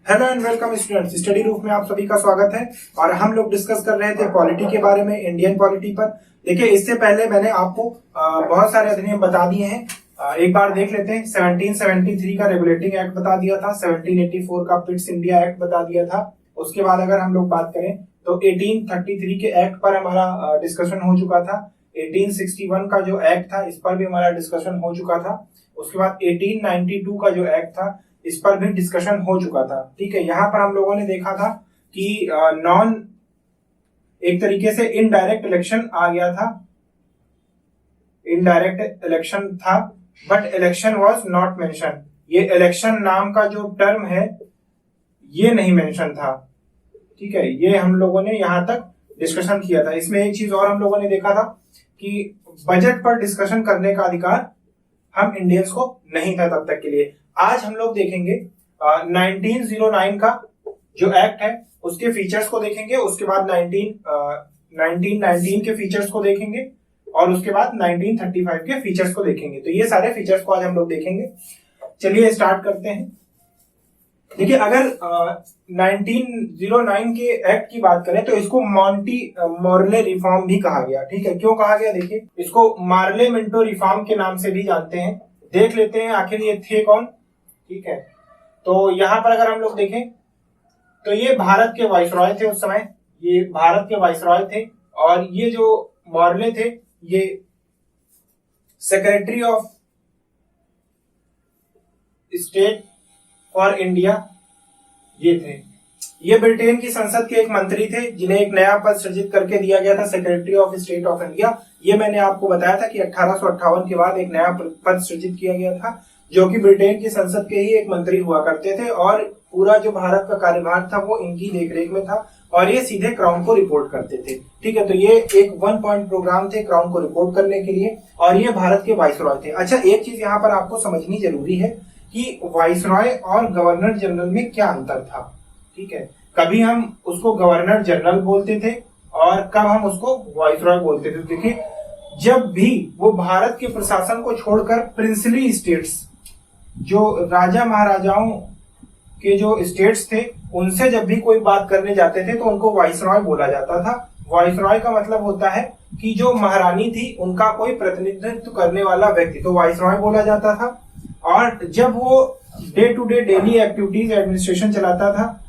Hello and welcome students, study roof में आप सभी का स्वागत है। और हम लोग डिस्कस कर रहे थे पॉलिटी के बारे में, इंडियन पॉलिटी पर। देखिए, इससे पहले मैंने आपको बहुत सारे अधिनियम बता दिए हैं। एक बार देख लेते हैं। 1773 का रेगुलेटिंग एक्ट बता दिया था, 1784 का पिट्स इंडिया एक्ट बता दिया था। उसके बाद अगर हम लोग बात करें तो 1833 के एक्ट पर हमारा डिस्कशन हो चुका था। 1861 का जो एक्ट था इस पर भी हमारा डिस्कशन हो चुका था। उसके बाद 1892 का जो एक्ट था इस पर भी डिस्कशन हो चुका था। ठीक है, यहाँ पर हम लोगों ने देखा था कि एक तरीके से इनडायरेक्ट इलेक्शन आ गया था, इनडायरेक्ट इलेक्शन था, but election was not mention. ये इलेक्शन नाम का जो टर्म है ये नहीं मेंशन था। ठीक है, ये हम लोगों ने यहां तक डिस्कशन किया था। इसमें एक चीज और हम लोगों ने देखा था कि बजट पर डिस्कशन करने का अधिकार हम इंडियंस को नहीं था तब तक के लिए। आज हम लोग देखेंगे 1909 का जो एक्ट है उसके फीचर्स को देखेंगे, उसके बाद 1919 के फीचर्स को देखेंगे और उसके बाद 1935 के फीचर्स को देखेंगे। तो ये सारे फीचर्स को आज हम लोग देखेंगे। चलिए स्टार्ट करते हैं। देखिए, अगर 1909 के एक्ट की बात करें तो इसको मॉन्टी मॉर्ले रिफॉर्म भी कहा गया। ठीक है, क्यों कहा गया? देखिए, इसको मार्ले मिंटो रिफॉर्म के नाम से भी जानते हैं। देख लेते हैं आखिर ये थे कौन। ठीक है, तो यहां पर अगर हम लोग देखें तो ये भारत के वाइसरॉय थे उस समय, ये भारत के वाइसरॉय थे। और ये जो मॉर्ले थे ये secretary of state for India ये थे। ये ब्रिटेन की संसद के एक मंत्री थे जिन्हें एक नया पद सृजित करके दिया गया था, secretary of state of India. ये मैंने आपको बताया था कि 1858 के बाद एक नया पद सृजित किया गया था जो कि ब्रिटेन की संसद के ही एक मंत्री हुआ करते थे और पूरा जो भारत का कार्यभार था वो इनकी देखरेख में था और ये सीधे क्राउन को रिपोर्ट करते थे। ठीक है, तो ये एक 1 पॉइंट प्रोग्राम थे क्राउन को रिपोर्ट करने के लिए और ये भारत के वाइसरॉय थे। अच्छा, एक चीज यहाँ पर आपको समझनी जरूरी है कि वाइसरॉय और गवर्नर जनरल में क्या अंतर था। ठीक है, कभी हम उसको गवर्नर जनरल बोलते थे और कब हम उसको वाइसरॉय बोलते थे। देखिए, जब भी वो भारत के प्रशासन को छोड़कर प्रिंसली स्टेट्स, जो राजा महाराजाओं के जो स्टेट्स थे उनसे जब भी कोई बात करने जाते थे तो उनको वाइसरॉय बोला जाता था। वाइसरॉय का मतलब होता है कि जो महारानी थी उनका कोई प्रतिनिधित्व करने वाला व्यक्ति, तो वाइसरॉय बोला जाता था। और जब वो day to day daily activities administration चलाता था,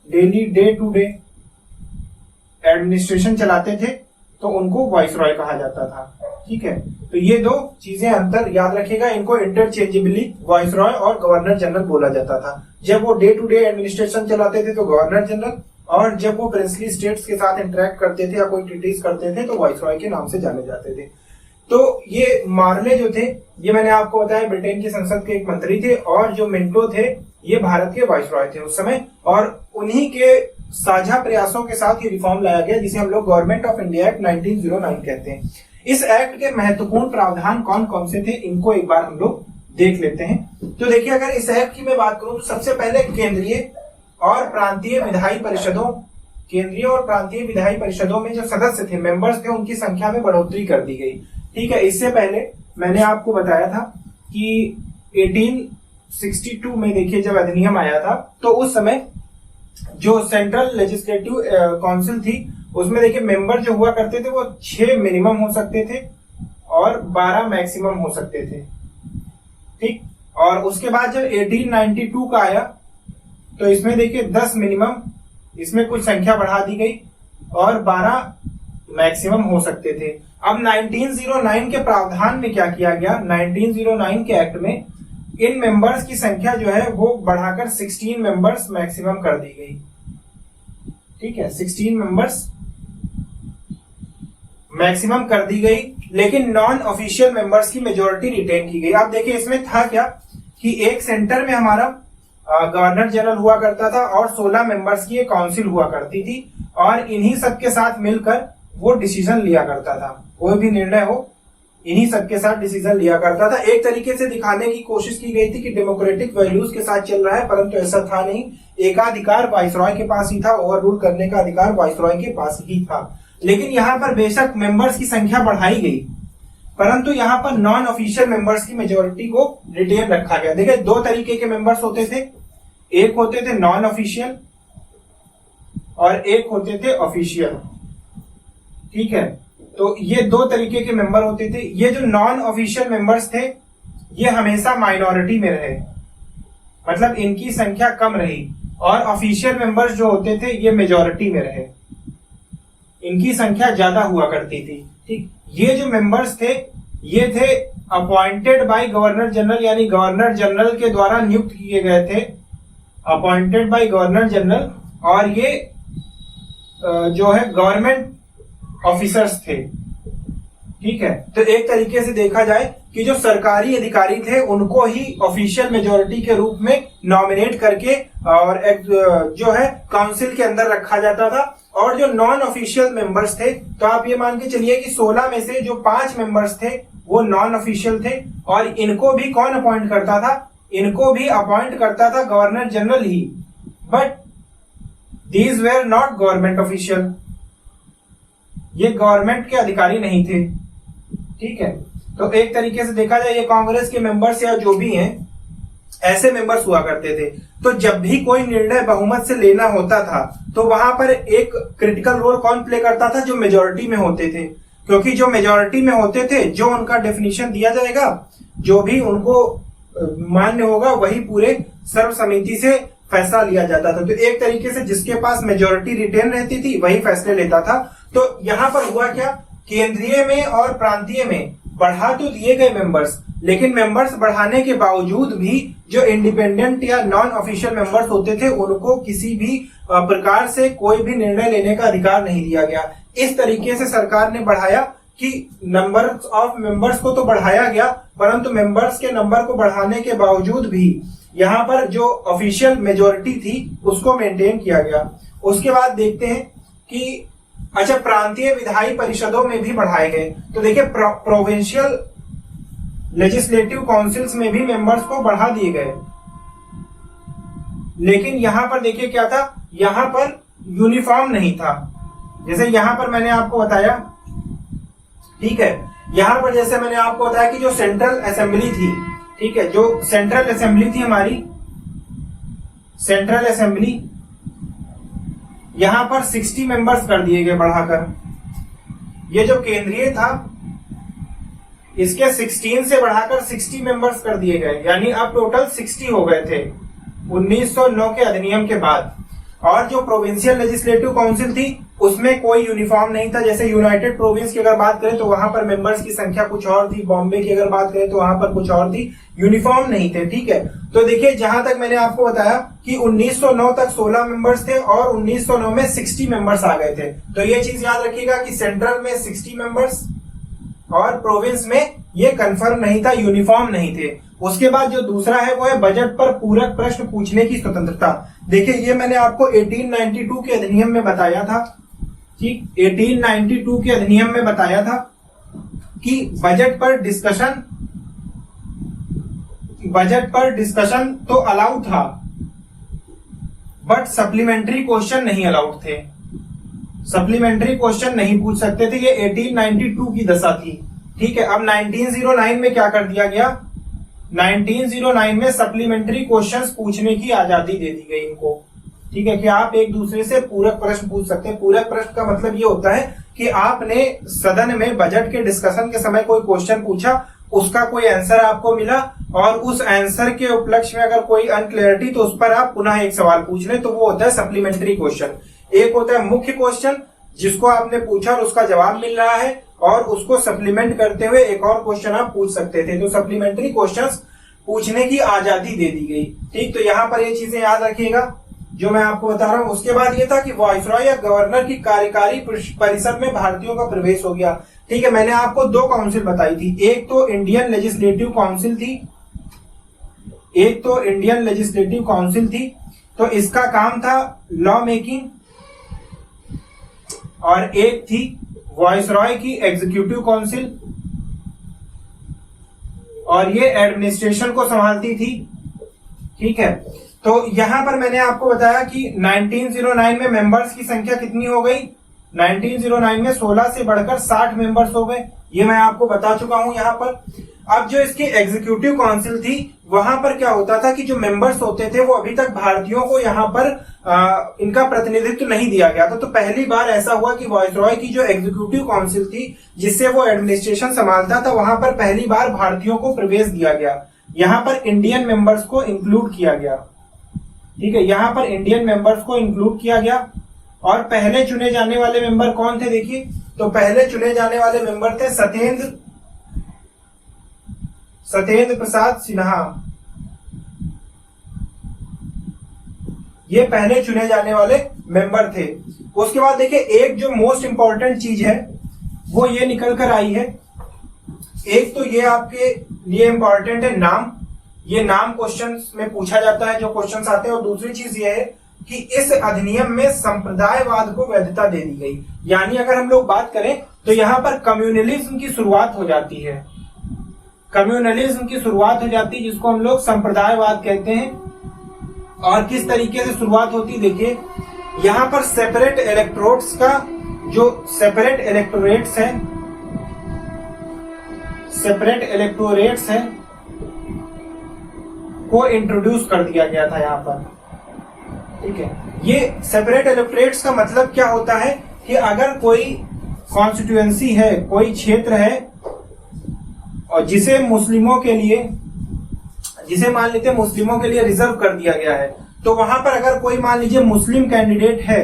daily day to day administration चलाते थे तो उनको वाइसरॉय कहा जाता था। ठीक है, तो ये दो चीजें अंतर याद रखिएगा, इनको इंटरचेंजेबली वाइसरॉय और गवर्नर जनरल बोला जाता था। जब वो डे टू डे एडमिनिस्ट्रेशन चलाते थे तो गवर्नर जनरल, और जब वो प्रिंसली स्टेट्स के साथ इंटरेक्ट करते थे या कोई ट्रीटीज करते थे तो वाइसरॉय के नाम से जाने जाते थे। तो ये मार्ले जो थे ये मैंने आपको बताया ब्रिटेन की संसद के एक मंत्री थे और जो मिंटो थे ये भारत के वाइसरॉय थे उस समय। और उन्हीं के साझा प्रयासों के साथ ये रिफॉर्म लाया गया जिसे हम लोग गवर्नमेंट ऑफ इंडिया एक्ट 1909 कहते हैं। इस एक्ट के महत्वपूर्ण प्रावधान कौन कौन से थे इनको एक बार हम लोग देख लेते हैं। तो देखिए, अगर इस एक्ट की मैं बात करूं तो सबसे पहले केंद्रीय और प्रांतीय विधायी परिषदों, केंद्रीय और प्रांतीय विधायी परिषदों में जो सदस्य थे, मेंबर्स थे, उनकी संख्या में बढ़ोतरी कर दी गई। ठीक है, इससे पहले मैंने आपको बताया था कि 1862 में देखिए जब अधिनियम आया था तो उस समय जो सेंट्रल लेजिस्लेटिव काउंसिल थी उसमें देखिए मेंबर जो हुआ करते थे वो 6 मिनिमम हो सकते थे और 12 मैक्सिमम हो सकते थे। ठीक, और उसके बाद जब 1892 का आया तो इसमें देखिए 10 मिनिमम, इसमें कुछ संख्या बढ़ा दी गई और 12 मैक्सिमम हो सकते थे। अब 1909 के प्रावधान में क्या किया गया, 1909 के एक्ट में इन मेंबर्स की संख्या जो है वो बढ़ाकर 16 मेंबर्स मैक्सिमम कर दी गई। ठीक है, 16 मेंबर्स मैक्सिमम कर दी गई, लेकिन नॉन ऑफिशियल मेंबर्स की मेजोरिटी रिटेन की गई। आप देखिए इसमें था क्या कि एक सेंटर में हमारा गवर्नर जनरल हुआ करता था और 16 मेंबर्स की एक काउंसिल हुआ करती थी और इन्हीं सबके साथ मिलकर वो डिसीजन लिया करता था। कोई भी निर्णय हो इन्हीं सबके साथ डिसीजन लिया करता था। एक तरीके से दिखाने की कोशिश की गई थी कि डेमोक्रेटिक वैल्यूज के साथ चल रहा है, परंतु ऐसा था नहीं। एकाधिकार वाइसरॉय के पास ही था, ओवर रूल करने का अधिकार वाइसरॉय के पास ही था। लेकिन यहाँ पर बेशक मेंबर्स की संख्या बढ़ाई गई परंतु यहाँ पर नॉन ऑफिशियल मेंबर्स की मेजोरिटी को रिटेन रखा गया। देखिए, 2 तरीके के मेंबर्स होते थे, एक होते थे नॉन ऑफिशियल और एक होते थे ऑफिशियल। ठीक है, तो ये दो तरीके के मेंबर होते थे। ये जो नॉन ऑफिशियल मेंबर्स थे ये हमेशा माइनॉरिटी में रहे, मतलब इनकी संख्या कम रही, और ऑफिशियल मेंबर्स जो होते थे ये मेजॉरिटी में रहे, इनकी संख्या ज्यादा हुआ करती थी। ठीक, ये जो मेंबर्स थे ये थे अपॉइंटेड बाय गवर्नर जनरल, यानी गवर्नर जनरल के द्वारा नियुक्त किए गए थे, अपॉइंटेड बाय गवर्नर जनरल, और ये जो है गवर्नमेंट ऑफिसर्स थे। ठीक है, तो एक तरीके से देखा जाए कि जो सरकारी अधिकारी थे उनको ही ऑफिशियल मेजोरिटी के रूप में नॉमिनेट करके और एक जो है काउंसिल के अंदर रखा जाता था, और जो नॉन ऑफिशियल मेंबर्स थे तो आप ये मान के चलिए कि 16 में से जो 5 मेंबर्स थे वो नॉन ऑफिशियल थे, और इनको भी कौन अपॉइंट करता था? इनको भी अपॉइंट करता था governor general he, but these were not government official, ये गवर्नमेंट के अधिकारी नहीं थे। ठीक है, तो एक तरीके से देखा जाए ये कांग्रेस के मेंबर्स या जो भी हैं ऐसे मेंबर्स हुआ करते थे। तो जब भी कोई निर्णय बहुमत से लेना होता था तो वहां पर एक क्रिटिकल रोल कौन प्ले करता था? जो मेजोरिटी में होते थे, क्योंकि जो मेजोरिटी में होते थे जो उनका डेफिनेशन दिया जाएगा, जो भी उनको मान्य होगा वही पूरे सर्वसम्मति से फैसला लिया जाता था। तो एक तरीके से जिसके पास मेजोरिटी रिटेन रहती थी वही फैसले लेता था। तो यहां पर हुआ क्या, केंद्रीय में और प्रांतीय में बढ़ा तो दिए गए मेंबर्स, लेकिन मेंबर्स बढ़ाने के बावजूद भी जो इंडिपेंडेंट या नॉन ऑफिशियल मेंबर्स होते थे उनको किसी भी प्रकार से कोई भी निर्णय लेने का अधिकार नहीं दिया गया। इस तरीके से सरकार ने बढ़ाया कि नंबर ऑफ मेंबर्स को तो बढ़ाया गया, परंतु मेंबर्स के नंबर को बढ़ाने के बावजूद भी यहाँ पर जो ऑफिशियल मेजोरिटी थी उसको मेंटेन किया गया। उसके बाद देखते हैं कि अच्छा, प्रांतीय विधायी परिषदों में भी बढ़ाए गए। तो देखिए प्रोविंशियल लेजिस्लेटिव काउंसिल्स में भी मेंबर्स को बढ़ा दिए गए, लेकिन यहां पर देखिए क्या था, यहां पर यूनिफॉर्म नहीं था। जैसे यहां पर मैंने आपको बताया, ठीक है, यहां पर जैसे मैंने आपको बताया कि जो सेंट्रल असेंबली थी, ठीक है, जो सेंट्रल असेंबली थी हमारी, सेंट्रल असेंबली, यहां पर 60 मेंबर्स कर दिए गए बढ़ाकर। ये जो केंद्रीय था इसके 16 से बढ़ाकर 60 मेंबर्स कर दिए गए, यानी अब टोटल 60 हो गए थे 1909 के अधिनियम के बाद। और जो प्रोविंशियल लेजिस्लेटिव काउंसिल थी उसमें कोई यूनिफॉर्म नहीं था। जैसे यूनाइटेड प्रोविंस की अगर बात करें तो वहां पर मेंबर्स की संख्या कुछ और थी, बॉम्बे की अगर बात करें तो वहां पर कुछ और थी, यूनिफॉर्म नहीं थे। ठीक है, तो देखिए जहां तक मैंने आपको बताया कि 1909 तक 16 मेंबर्स थे और 1909 में 60 मेंबर्स आ गए थे। तो ये चीज याद रखिएगा कि सेंट्रल में 60 मेंबर्स और प्रोविंस में ये कंफर्म नहीं था, यूनिफॉर्म नहीं थे। उसके बाद जो दूसरा है वो है बजट पर पूरक प्रश्न पूछने की स्वतंत्रता। देखिए ये मैंने आपको 1892 के अधिनियम में बताया था, ठीक, 1892 के अधिनियम में बताया था कि बजट पर डिस्कशन तो अलाउड था, बट सप्लीमेंट्री क्वेश्चन नहीं अलाउड थे, सप्लीमेंट्री क्वेश्चन नहीं पूछ सकते थे। ये 1892 की दशा थी। ठीक है, अब 1909 में क्या कर दिया गया, 1909 में सप्लीमेंट्री क्वेश्चंस पूछने की आजादी दे दी गई इनको। ठीक है, कि आप एक दूसरे से पूरक प्रश्न पूछ सकते हैं। पूरक प्रश्न का मतलब ये होता है कि आपने सदन में बजट के डिस्कशन के समय कोई क्वेश्चन पूछा, उसका कोई आंसर आपको मिला और उस आंसर के उपलक्ष्य में अगर कोई अनक्लियरिटी तो उस पर आप पुनः एक सवाल पूछ लें, तो वो होता है सप्लीमेंट्री क्वेश्चन। एक होता है मुख्य क्वेश्चन जिसको आपने पूछा और उसका जवाब मिल रहा है, और उसको सप्लीमेंट करते हुए एक और क्वेश्चन आप पूछ सकते थे। तो सप्लीमेंट्री क्वेश्चंस पूछने की आजादी दे दी गई। ठीक, तो यहां पर ये चीजें याद रखिएगा जो मैं आपको बता रहा हूं। उसके बाद ये था कि वाइसरॉय या गवर्नर की कार्यकारी परिषद में भारतीयों का प्रवेश हो गया। ठीक है, मैंने आपको 2 काउंसिल बताई थी, एक तो इंडियन लेजिस्लेटिव काउंसिल थी, एक तो इंडियन लेजिस्लेटिव काउंसिल थी, तो इसका काम था लॉ मेकिंग, और एक थी वाइसरॉय की एग्जीक्यूटिव काउंसिल, और ये एडमिनिस्ट्रेशन को संभालती थी। ठीक है, तो यहां पर मैंने आपको बताया कि 1909 में मेंबर्स की संख्या कितनी हो गई, 1909 में 16 से बढ़कर 60 मेंबर्स हो गए, ये मैं आपको बता चुका हूं यहां पर। अब जो इसकी एग्जीक्यूटिव काउंसिल थी, वहां पर क्या होता था कि जो मेंबर्स होते थे वो अभी तक भारतीयों को यहाँ पर इनका प्रतिनिधित्व नहीं दिया गया था। तो पहली बार ऐसा हुआ कि वायसरॉय की जो एग्जीक्यूटिव काउंसिल थी जिससे वो एडमिनिस्ट्रेशन संभालता था, वहां पर पहली बार भारतीयों को प्रवेश दिया गया। यहाँ पर इंडियन मेंबर्स को इंक्लूड किया गया। ठीक है, यहाँ पर इंडियन मेंबर्स को इंक्लूड किया गया। और पहले चुने जाने वाले मेंबर कौन थे? देखिए, तो पहले चुने जाने वाले मेंबर थे सत्येंद्र प्रसाद सिन्हा। ये पहले चुने जाने वाले मेंबर थे। उसके बाद देखिए, एक जो मोस्ट इंपॉर्टेंट चीज है वो ये निकल कर आई है। एक तो ये आपके लिए इंपॉर्टेंट है नाम, ये नाम क्वेश्चंस में पूछा जाता है जो क्वेश्चंस आते हैं। और दूसरी चीज ये है कि इस अधिनियम में संप्रदायवाद को वैधता दे दी गई। यानी अगर हम लोग बात करें तो यहाँ पर कम्युनलिज्म की शुरुआत हो जाती है। कम्युनलिज्म की शुरुआत हो जाती है जिसको हम लोग संप्रदायवाद कहते हैं। और किस तरीके से शुरुआत होती, देखिए यहाँ पर सेपरेट इलेक्टोरेट्स का जो सेपरेट इलेक्टोरेट्स है को इंट्रोड्यूस कर दिया गया था यहाँ पर। ठीक है, ये सेपरेट इलेक्टोरेट्स का मतलब क्या होता है कि अगर कोई कॉन्स्टिट्यूएंसी है, कोई क्षेत्र है और जिसे मान लीजिए मुस्लिमों के लिए रिजर्व कर दिया गया है, तो वहां पर अगर कोई मान लीजिए मुस्लिम कैंडिडेट है,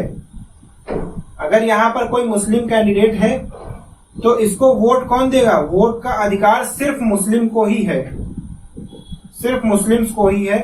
अगर यहाँ पर कोई मुस्लिम कैंडिडेट है तो इसको वोट कौन देगा? वोट का अधिकार सिर्फ मुस्लिम को ही है, सिर्फ मुस्लिम्स को ही है।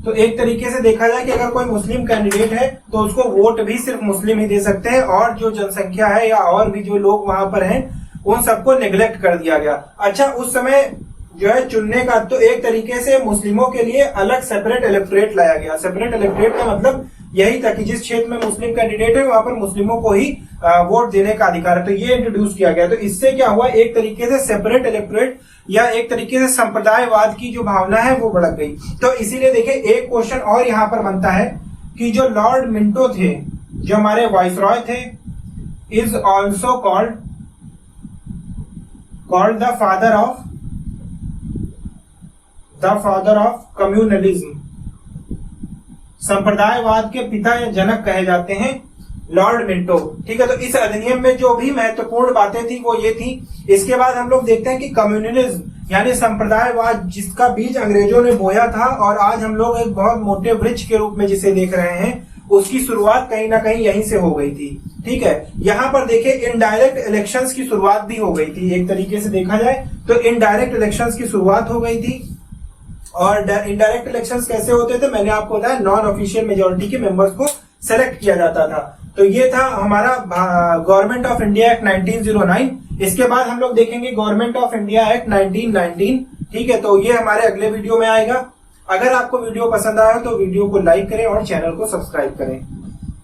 तो एक तरीके से देखा जाए कि अगर कोई मुस्लिम कैंडिडेट है तो उसको वोट भी सिर्फ मुस्लिम ही दे सकते हैं, और जो जनसंख्या है या और भी जो लोग वहां पर हैं उन सबको नेग्लेक्ट कर दिया गया। अच्छा, उस समय जो है चुनने का तो एक तरीके से मुस्लिमों के लिए अलग सेपरेट इलेक्टोरेट लाया गया। सेपरेट इलेक्टोरेट का मतलब यही था कि जिस क्षेत्र में मुस्लिम कैंडिडेट है वहां पर मुस्लिमों को ही वोट देने का अधिकार है। तो ये इंट्रोड्यूस किया गया। तो इससे क्या हुआ, एक तरीके से सेपरेट इलेक्टोरेट या एक तरीके से संप्रदायवाद की जो भावना है वो बढ़ गई। तो इसीलिए देखिए, एक क्वेश्चन और यहाँ पर बनता है कि जो लॉर्ड मिंटो थे, जो हमारे वाइसरॉय थे, is also called the father of communalism. संप्रदायवाद के पिता या जनक कहे जाते हैं लॉर्ड मिंटो। ठीक है, तो इस अधिनियम में जो भी महत्वपूर्ण बातें थी वो ये थी। इसके बाद हम लोग देखते हैं कि कम्युनलिज्म यानी संप्रदायवाद, जिसका बीज अंग्रेजों ने बोया था और आज हम लोग एक बहुत मोटे वृक्ष के रूप में जिसे देख रहे हैं, उसकी शुरुआत कहीं ना कहीं यहीं से हो गई थी। ठीक है, यहाँ पर देखिए इनडायरेक्ट इलेक्शंस की शुरुआत भी हो गई थी। एक तरीके से देखा जाए तो इनडायरेक्ट इलेक्शंस की शुरुआत हो गई थी। और इनडायरेक्ट इलेक्शंस कैसे होते थे, मैंने आपको बताया, नॉन ऑफिशियल मेजोरिटी के मेंबर्स को सेलेक्ट किया जाता था। तो ये था हमारा गवर्नमेंट ऑफ इंडिया एक्ट 1909। इसके बाद हम लोग देखेंगे गवर्नमेंट ऑफ इंडिया एक्ट 1919। ठीक है, तो ये हमारे अगले वीडियो में आएगा। अगर आपको वीडियो पसंद आया तो वीडियो को लाइक करें और चैनल को सब्सक्राइब करें।